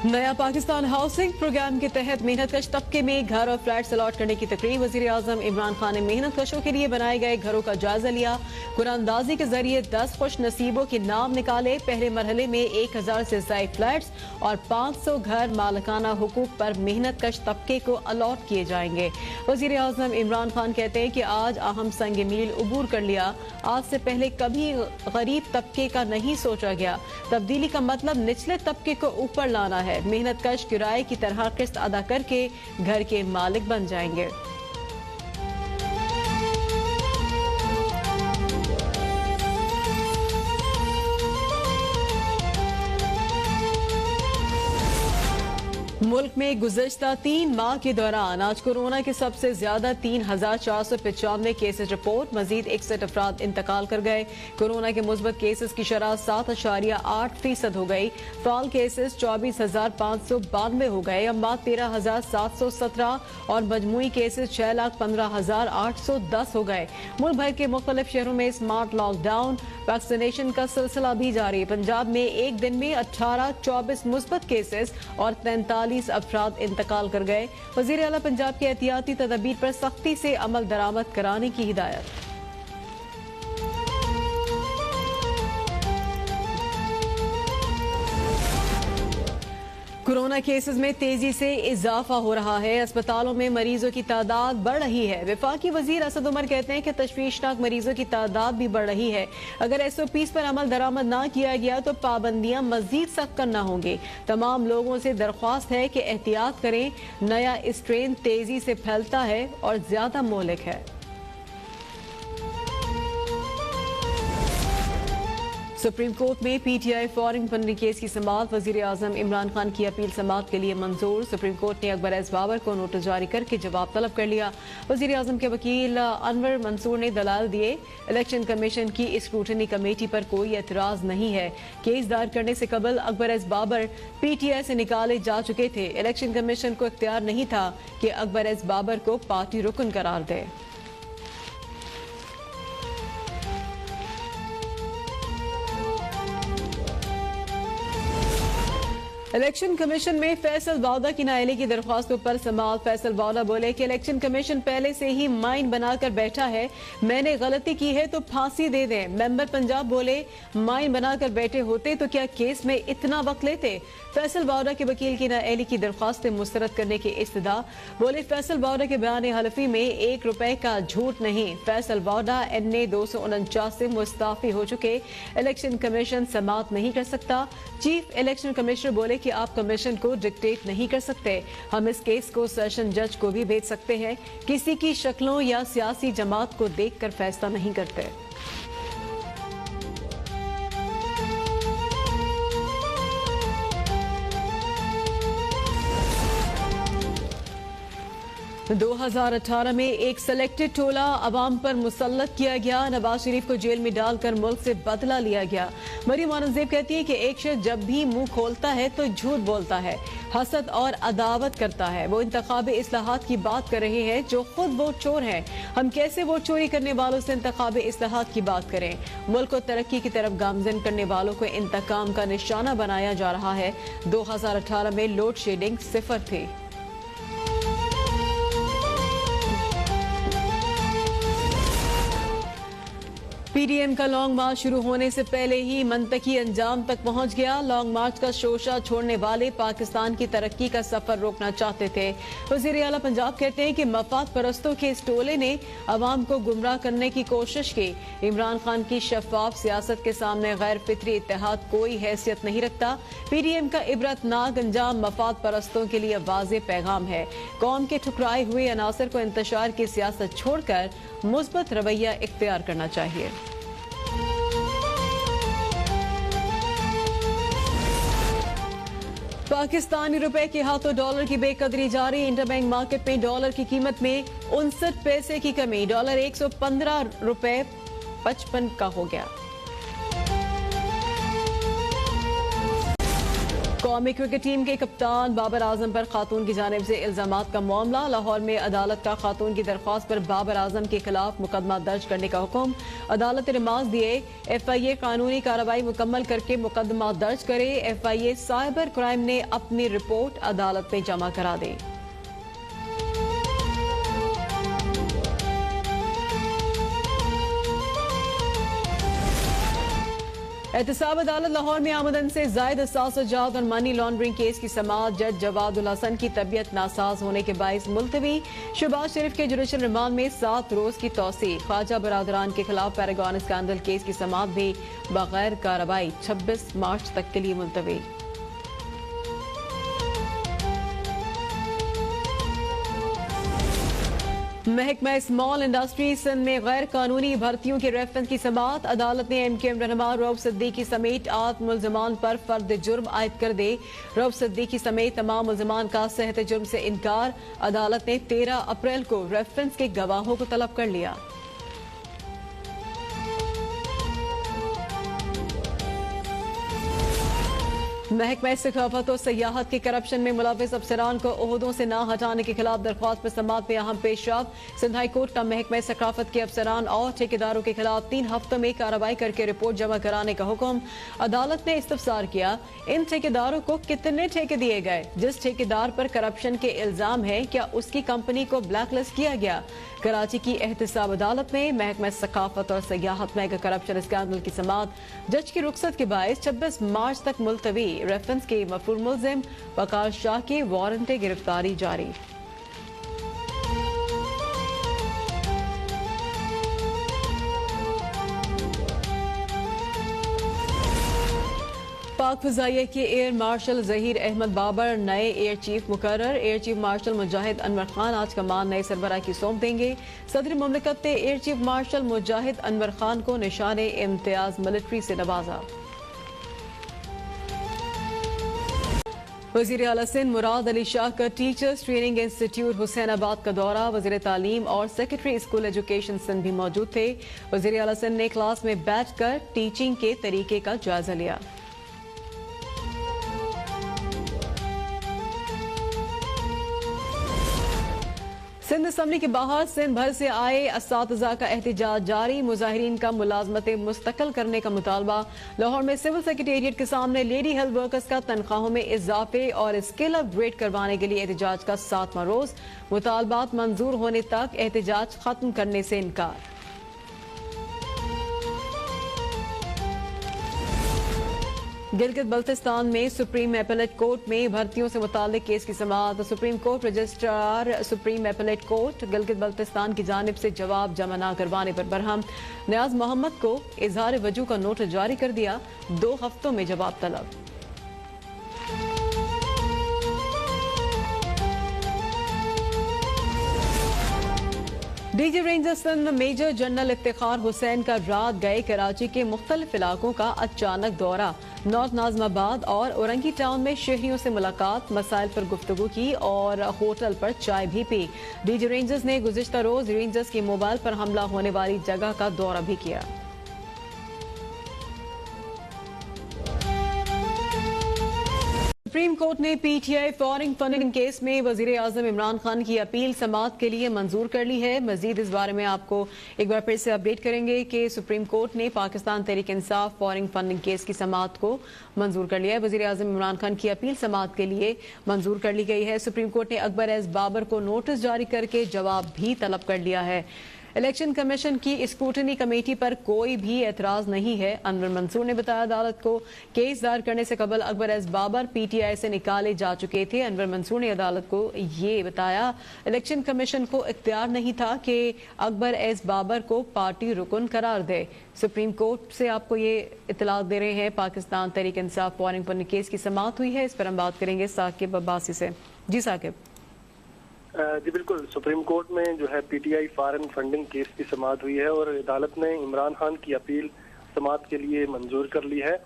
नया Pakistan housing programme के तहत मेहनतकश तबके में घर और फ्लैट्स अलॉट करने की तकरीब। वज़ीर आज़म इमरान खान ने मेहनतकशों के लिए बनाए गए घरों का जायजा लिया। कुरानंदाजी के जरिए 10 खुश नसीबों के नाम निकाले। पहले मरहले में 1000 से ज़ायद फ्लैट्स और 500 घर मालिकाना हुकूक पर मेहनतकश तबके को अलॉट किए जाएंगे। वज़ीर आज़म इमरान खान कहते हैं कि आज अहम संग मील उबूर कर लिया। आज से पहले कभी गरीब तबके का नहीं सोचा गया। तब्दीली का मतलब निचले तबके को ऊपर लाना है। मेहनतकश किराए की तरह किस्त अदा करके घर के मालिक बन जाएंगे। मुल्क में गुज़श्ता 3 माह के दौरान आज कोरोना के सबसे ज्यादा 3495 केसेस रिपोर्ट। मजीद 61 अफराद इंतकाल कर गए। कोरोना के मुस्बत केसेस की शरह 7.8% हो गई। फाल केसेस 24,592 हो गए। अम्बात 13,717 और मजमूई केसेस 6,15,810 हो गए। मुल्क भर के मुख्तलिफ शहरों में स्मार्ट लॉकडाउन वैक्सीनेशन का सिलसिला भी जारी। पंजाब में एक दिन में 18-24 मुस्बत केसेस और 43 अफराद इंतकाल कर गए। वजीर आला पंजाब के एहतियाती तदबीर पर सख्ती से अमल दरामद कराने की हिदायत। कोरोना केसेस में तेजी से इजाफा हो रहा है। अस्पतालों में मरीजों की तादाद बढ़ रही है। वफाकी वजीर असद उमर कहते हैं कि तशवीशनाक मरीजों की तादाद भी बढ़ रही है। अगर SOPs पर अमल दरामद ना किया गया तो पाबंदियां मजीद सख्त करना होंगी। तमाम लोगों से दरख्वास्त है कि एहतियात करें। नया स्ट्रेन तेजी से फैलता है और ज्यादा मोहलिक है। सुप्रीम कोर्ट में PTI फॉरेन फंडिंग केस की समाअत। वजीर आजम इमरान खान की अपील समाअत के लिए मंजूर। सुप्रीम कोर्ट ने अकबर एस बाबर को नोटिस जारी करके जवाब तलब कर लिया। वजीर आजम के वकील अनवर मंसूर ने दलाल दिए। इलेक्शन कमीशन की स्क्रूटनी कमेटी पर कोई एतराज नहीं है। केस दायर करने से कबल अकबर एस बाबर PTI से निकाले जा चुके थे। इलेक्शन कमीशन को इख्तियार नहीं था कि अकबर एस बाबर को पार्टी रुकन करार दे। इलेक्शन कमीशन में फैसल वादा की नाअहली की दरख्वास्तों पर समाअत। फैसल वादा बोले कि इलेक्शन कमीशन पहले से ही माइन बनाकर बैठा है। मैंने गलती की है तो फांसी दे दें। मेंबर पंजाब बोले माइन बनाकर बैठे होते तो क्या केस में इतना वक्त लेते। फैसल वादा के वकील की नाअहली की दरख्वास्तें मुस्तरद करने की इस्तदा। बोले फैसल वादा के बयान हलफी में 1 रुपए का झूठ नहीं। फैसल वादा NA 249 से मुस्ताफी हो चुके। इलेक्शन कमीशन समाअत नहीं कर सकता। चीफ इलेक्शन कमिश्नर बोले कि आप कमीशन को डिक्टेट नहीं कर सकते। हम इस केस को सेशन जज को भी भेज सकते हैं। किसी की शक्लों या सियासी जमात को देखकर फैसला नहीं करते। तो 2018 में एक सिलेक्टेड टोला अवाम पर मुसल्लत किया गया। नवाज शरीफ को जेल में डालकर मुल्क से बदला लिया गया। मरियम औरंगजेब कहती है कि एक शख्स जब भी मुंह खोलता है तो झूठ बोलता है, हसद और अदावत करता है। वो इंतखाबी इस्लाहात की बात कर रहे हैं जो खुद वोट चोर हैं। हम कैसे वोट चोरी करने वालों से इंतखाबी इस्लाहात की बात करें। मुल्क को तरक्की की तरफ गामजन करने वालों को इंतकाम का निशाना बनाया जा रहा है। 2018 में लोड शेडिंग 0 थी। PDM का लॉन्ग मार्च शुरू होने से पहले ही मंतकी अंजाम तक पहुंच गया। लॉन्ग मार्च का शोशा छोड़ने वाले पाकिस्तान की तरक्की का सफर रोकना चाहते थे। वज़ीर आला पंजाब कहते हैं कि मफाद परस्तों के इस टोले ने अवाम को गुमराह करने की कोशिश की। इमरान खान की शफाफ सियासत के सामने गैर फितरी इत्तेहाद कोई हैसियत नहीं रखता। PDM का इबरतनाक अंजाम मफाद परस्तों के लिए वाज़ेह पैगाम है। कौम के ठुकराए हुए अनासर को इंतशार की सियासत छोड़कर मुस्बत रवैया इख्तियार करना चाहिए। पाकिस्तानी रुपए के हाथों डॉलर की बेकदरी जारी। इंटरबैंक मार्केट में डॉलर की कीमत में 59 पैसे की कमी। डॉलर 115 रुपए 55 का हो गया। कौमी क्रिकेट टीम के कप्तान बाबर आजम पर खातून की जानिब से इल्जामात का मामला। लाहौर में अदालत का खातून की दरख्वास्त पर बाबर आजम के खिलाफ मुकदमा दर्ज करने का हुक्म। अदालत ने नमाज दिए। FIA कानूनी कार्रवाई मुकम्मल करके मुकदमा दर्ज करे। FIA साइबर क्राइम ने अपनी रिपोर्ट अदालत में जमा करा दी। एहतसाब अदालत लाहौर में आमदन से जायद सासजात और मनी लॉन्ड्रिंग केस की समाअत जज जवादुल हसन की तबीयत नासाज होने के बाइस मुलतवी। शहबाज शरीफ के जुडिशल रिमांड में 7 रोज की तौसी। ख्वाजा बरादरान के खिलाफ पैरागॉन स्कैंडल केस की समाअत भी बगैर कार्रवाई 26 मार्च तक के लिए मुलतवी। महकमा स्मॉल इंडस्ट्रीज सिंध में गैर कानूनी भर्तियों की रेफरेंस की समाअत। अदालत ने MKM रहनुमा रऊफ सिद्दीकी समेत 8 मुल्जमान पर फर्द जुर्म आयद कर दे। रऊफ सिद्दीकी समेत तमाम मुल्जमान का सेहत जुर्म से इनकार। अदालत ने 13 अप्रैल को रेफरेंस के गवाहों को तलब कर लिया। महकमा सकाफत और सयाहत के करप्शन में मुलविस अफसरान को ओहदों से न हटाने के खिलाफ दरख्वास्त पर समाअत में अहम पेशरफ। सिंध हाई कोर्ट का महकमा सकाफत के अफसरान और ठेकेदारों के खिलाफ 3 हफ्तों में कार्रवाई करके रिपोर्ट जमा कराने का हुक्म। अदालत ने इस्तफसार किया, इन ठेकेदारों को कितने ठेके दिए गए? जिस ठेकेदार पर करप्शन के इल्जाम है, क्या उसकी कंपनी को ब्लैकलिस्ट किया गया? कराची की एहतसाब अदालत में महकमा सकाफत और सयाहत में करप्शन स्कैंडल की समाअत जज की रुखसत के बायस 26 मार्च तक मुलतवी। रेफरेंस के मफरूर मुल्जिम वकार शाह की वारंट गिरफ्तारी जारी। पाक फ़िज़ाइया के एयर मार्शल ज़हीर अहमद बाबर नए एयर चीफ मुकर्रर। एयर चीफ मार्शल मुजाहिद अनवर खान आज कमान नए सरबराह की सौंप देंगे। सदर मुमलिकत ने एयर चीफ मार्शल मुजाहिद अनवर खान को निशाने इम्तियाज मिलिट्री से नवाजा। वज़ीर आला सिंध मुराद अली शाह का टीचर्स ट्रेनिंग इंस्टीट्यूट हुसैनाबाद का दौरा। वज़ीर तालीम और सेक्रेटरी स्कूल एजुकेशन सिंध भी मौजूद थे। वज़ीर आला सिंध ने क्लास में बैठकर टीचिंग के तरीके का जायजा लिया। सिंध असम्बली के बाहर सिंध भर से आए असातिज़ा का एहतजाज जारी। मुजाहिरीन का मुलाजमतें मुस्तकिल करने का मुतालबा। लाहौर में सिविल सेक्रेटेरिएट के सामने लेडी हेल्थ वर्कर्स का तनख्वाहों में इजाफे और स्किल अपग्रेड करवाने के लिए एहतजाज का 7वां रोज। मुतालबात मंजूर होने तक एहतजाज खत्म करने से इनकार। गिलगित बल्तिस्तान में सुप्रीम एपेलेट कोर्ट में भर्तियों से मुताल्लिक केस की समाअत। Supreme court registrar supreme appellate court Gilgit Baltistan की जानिब से जवाब जमा न करवाने पर बरहम। नियाज मोहम्मद को इजहार वजू का नोटिस जारी कर दिया। 2 हफ्तों में जवाब तलब। DG rangers Sindh major general Iftikhar Hussain का रात गए कराची के मुख्तलिफ इलाकों का अचानक दौरा। नॉर्थ नाजमाबाद और औरंगी टाउन में शहरियों से मुलाकात, मसाइल पर गुफ्तगू की और होटल पर चाय भी पी। डीजी रेंजर्स ने गुज़िश्ता रोज रेंजर्स के मोबाइल पर हमला होने वाली जगह का दौरा भी किया। सुप्रीम कोर्ट ने PTI फॉरेन फंडिंग केस में वजीर आजम इमरान खान की अपील समाअत के लिए मंजूर कर ली है। मजीद इस बारे में आपको एक बार फिर से अपडेट करेंगे कि सुप्रीम कोर्ट ने Pakistan Tehreek Insaf foreign funding case की समाअत को मंजूर कर लिया है। वजीर आजम इमरान खान की अपील समाअत के लिए मंजूर कर ली गई है। सुप्रीम कोर्ट ने अकबर एस बाबर को नोटिस जारी करके जवाब भी तलब कर लिया है। इलेक्शन कमीशन की स्क्रूटनी कमेटी पर कोई भी एतराज नहीं है। अनवर मंसूर ने बताया अदालत को केस दायर करने से कबल अकबर एस बाबर PTI से निकाले जा चुके थे। अनवर मंसूर ने अदालत को ये बताया इलेक्शन कमीशन को इख्तियार नहीं था कि अकबर एस बाबर को पार्टी रुकन करार दे। सुप्रीम कोर्ट से आपको ये इतला दे रहे हैं। Pakistan Tehreek Insaf foreign funding case की समाअत हुई है, इस पर हम बात करेंगे साकिब अब्बासी से। जी साकिब। जी बिल्कुल, सुप्रीम कोर्ट में जो है PTI फॉरेन फंडिंग केस की समाअत हुई है और अदालत ने इमरान खान की अपील समाअत के लिए मंजूर कर ली है।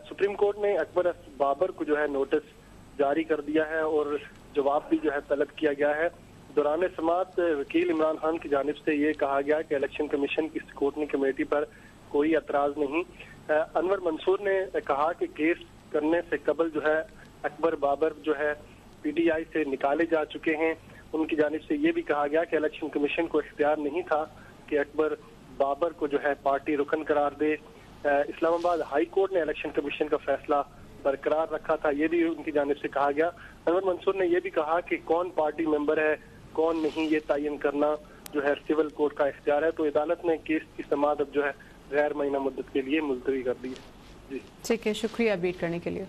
सुप्रीम कोर्ट ने अकबर बाबर को जो है नोटिस जारी कर दिया है और जवाब भी जो है तलब किया गया है। दौरान समाअत वकील इमरान खान की जानिब से ये कहा गया कि इलेक्शन कमीशन की स्क्रूटनी कमेटी पर कोई एतराज नहीं। अनवर मंसूर ने कहा कि केस करने से कबल जो है अकबर बाबर जो है पीटीआई से निकाले जा चुके हैं। उनकी जानिब से ये भी कहा गया कि इलेक्शन कमीशन को इख्तियार नहीं था कि अकबर बाबर को जो है पार्टी रुकन करार दे। इस्लामाबाद हाई कोर्ट ने इलेक्शन कमीशन का फैसला बरकरार रखा था, ये भी उनकी जानिब से कहा गया। अनवर मंसूर ने यह भी कहा कि कौन पार्टी मेंबर है कौन नहीं, ये तयन करना जो है सिविल कोर्ट का इख्तियार है। तो अदालत ने केस की समाअत अब जो है गैर महीना मुद्दत के लिए मुलतवी कर दी है। जी ठीक है, शुक्रिया अपडेट करने के लिए।